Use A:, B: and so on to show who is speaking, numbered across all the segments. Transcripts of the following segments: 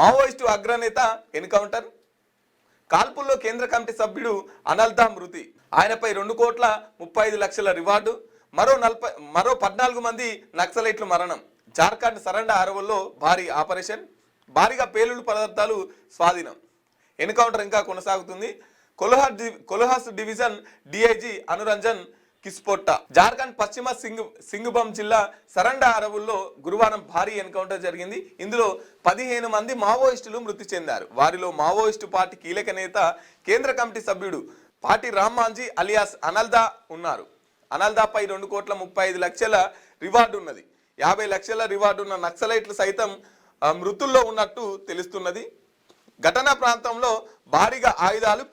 A: Maoist అగ్రనేత encounter. కాల్పుల్లో కేంద్ర కమిటీ సభ్యుడు అనల్దా మృతి. ఆయనపై 2,35,00,000 రివార్డు. మరో 14 మంది నక్సలైట్లు మరణం. జార్ఖండ్ సరండ అరవుల్లో భారీ ఆపరేషన్. భారీగా పేలుడు పదార్థాలు స్వాధీనం. ఎన్కౌంటర్ ఇంకా కొనసాగుతుంది. కొల్హాస్ డివిజన్ డిఐజీ అనురంజన్ కిస్పోట్టా. జార్ఖండ్ పశ్చిమ సింగ్భూమ్ జిల్లా సరండ అరవుల్లో గురువారం భారీ ఎన్కౌంటర్ జరిగింది. ఇందులో 15 మంది మావోయిస్టులు మృతి చెందారు. వారిలో మావోయిస్టు పార్టీ కీలక నేత, కేంద్ర కమిటీ సభ్యుడు పాటి రామ్మాంజీ అలియాస్ అనల్దా ఉన్నారు. అనల్దాపై 2,35,00,000 రివార్డు ఉన్నది. 50 లక్షల రివార్డు ఉన్న నక్సలైట్లు సైతం మృతుల్లో ఉన్నట్టు తెలుస్తున్నది. ఘటనా ప్రాంతంలో భారీగా ఆయుధాలు,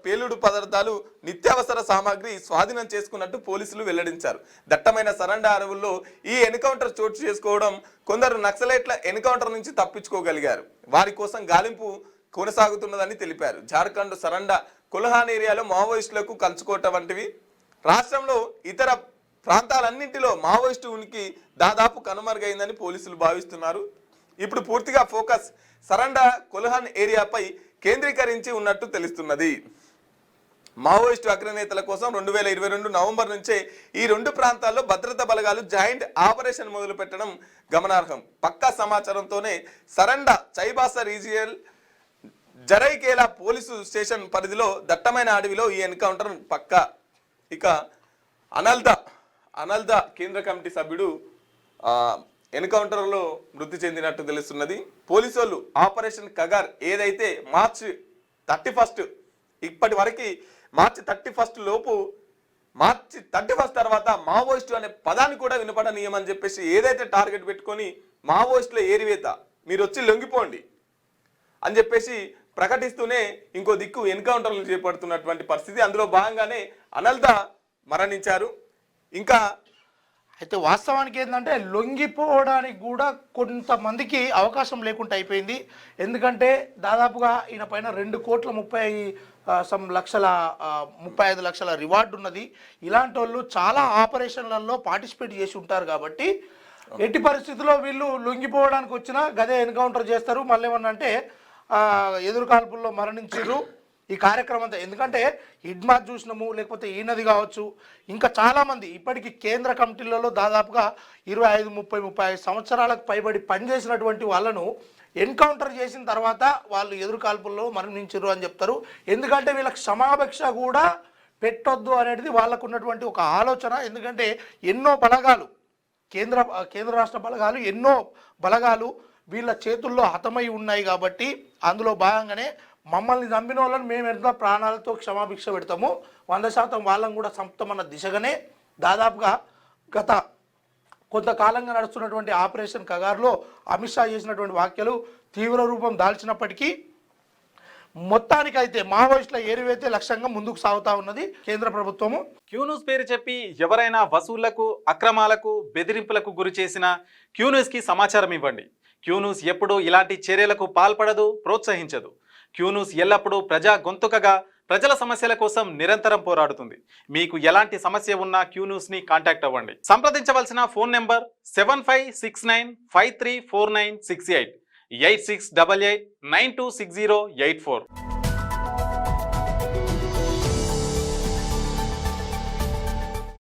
A: పేలుడు పదార్థాలు, నిత్యావసర సామాగ్రి స్వాధీనం చేసుకున్నట్టు పోలీసులు వెల్లడించారు. దట్టమైన సరండ అడవుల్లో ఈ ఎన్కౌంటర్ చోటు చేసుకోవడం కొందరు నక్సలైట్ల ఎన్కౌంటర్ నుంచి తప్పించుకోగలిగారు. వారి కోసం గాలింపు కొనసాగుతున్నదని తెలిపారు. జార్ఖండ్ సరండ కొల్హాన్ ఏరియాలో మావోయిస్టులకు కలుసుకోట వంటివి. రాష్ట్రంలో ఇతర ప్రాంతాలన్నింటిలో మావోయిస్టు ఉనికి దాదాపు కనుమరుగైందని పోలీసులు భావిస్తున్నారు. ఇప్పుడు పూర్తిగా ఫోకస్ సరండ కొల్హాన్ ఏరియాపై కేంద్రీకరించి ఉన్నట్టు తెలుస్తున్నది. మావోయిస్టు అగ్రనేతల కోసం 2022 నవంబర్ నుంచే ఈ 2 ప్రాంతాల్లో భద్రతా బలగాలు జాయింట్ ఆపరేషన్ మొదలు పెట్టడం గమనార్హం. పక్కా సమాచారంతోనే సరండ చైబాస రీజియల్ జరైకేలా పోలీసు స్టేషన్ పరిధిలో దట్టమైన అడవిలో ఈ ఎన్కౌంటర్ పక్కా. ఇక అనల్దా కేంద్ర కమిటీ సభ్యుడు ఎన్కౌంటర్లో మృతి చెందినట్టు తెలుస్తున్నది. పోలీసు వాళ్ళు ఆపరేషన్ కగార్ ఏదైతే మార్చి 31 ఇప్పటి వరకు మార్చి 31 లోపు, మార్చి 31 తర్వాత మావోయిస్టు అనే పదాన్ని కూడా వినపడనీయమని చెప్పేసి ఏదైతే టార్గెట్ పెట్టుకొని మావోయిస్టుల ఏరివేత, మీరు వచ్చి లొంగిపోండి అని చెప్పేసి ప్రకటిస్తూనే ఇంకో దిక్కు ఎన్కౌంటర్లు చేపడుతున్నటువంటి పరిస్థితి. అందులో భాగంగానే అనల్దా మరణించారు. ఇంకా
B: అయితే వాస్తవానికి ఏంటంటే లొంగిపోవడానికి కూడా కొంతమందికి అవకాశం లేకుండా అయిపోయింది. ఎందుకంటే దాదాపుగా ఈయన పైన 2,35,00,000 రివార్డు ఉన్నది. ఇలాంటి వాళ్ళు చాలా ఆపరేషన్లలో పార్టిసిపేట్ చేసి ఉంటారు కాబట్టి ఎట్టి పరిస్థితుల్లో వీళ్ళు లొంగిపోవడానికి వచ్చినా గదే ఎన్కౌంటర్ చేస్తారు. మళ్ళీ ఏమన్నా అంటే ఎదురు కాల్పుల్లో మరణించారు ఈ కార్యక్రమం అంతా. ఎందుకంటే హిడ్మార్ట్ చూసినాము, లేకపోతే ఈయనది కావచ్చు, ఇంకా చాలామంది ఇప్పటికీ కేంద్ర కమిటీలలో దాదాపుగా 25-30-35 సంవత్సరాలకు పైబడి పనిచేసినటువంటి వాళ్ళను ఎన్కౌంటర్ చేసిన తర్వాత వాళ్ళు ఎదురు కాల్పుల్లో మరణించారు అని చెప్తారు. ఎందుకంటే వీళ్ళకి క్షమాభిక్ష కూడా పెట్టొద్దు అనేది వాళ్ళకు ఉన్నటువంటి ఒక ఆలోచన. ఎందుకంటే ఎన్నో బలగాలు, కేంద్ర రాష్ట్ర బలగాలు, ఎన్నో బలగాలు వీళ్ళ చేతుల్లో హతమై ఉన్నాయి కాబట్టి అందులో భాగంగానే మమ్మల్ని చంపిన వాళ్ళని మేము ఎంత ప్రాణాలతో క్షమాభిక్ష పెడతాము, 100% వాళ్ళని కూడా చంపుతామన్న దిశగానే దాదాపుగా గత కొంతకాలంగా నడుస్తున్నటువంటి ఆపరేషన్ కగార్లో అమిత్ షా చేసినటువంటి వ్యాఖ్యలు తీవ్ర రూపం దాల్చినప్పటికీ మొత్తానికైతే మావోయిస్టుల ఏరివేతే లక్ష్యంగా ముందుకు సాగుతా ఉన్నది కేంద్ర ప్రభుత్వము.
C: క్యూన్యూస్ పేరు చెప్పి ఎవరైనా వసూళ్లకు, అక్రమాలకు, బెదిరింపులకు గురి చేసిన క్యూన్యూస్కి సమాచారం ఇవ్వండి. క్యూన్యూస్ ఎప్పుడూ ఇలాంటి చర్యలకు పాల్పడదు, ప్రోత్సహించదు. క్యూన్యూస్ ఎల్లప్పుడూ ప్రజా గొంతుకగా ప్రజల సమస్యల కోసం నిరంతరం పోరాడుతుంది. మీకు ఎలాంటి సమస్య ఉన్నా క్యూన్యూస్ని కాంటాక్ట్ అవ్వండి. సంప్రదించవలసిన ఫోన్ నెంబర్ 7569534968 8688926084.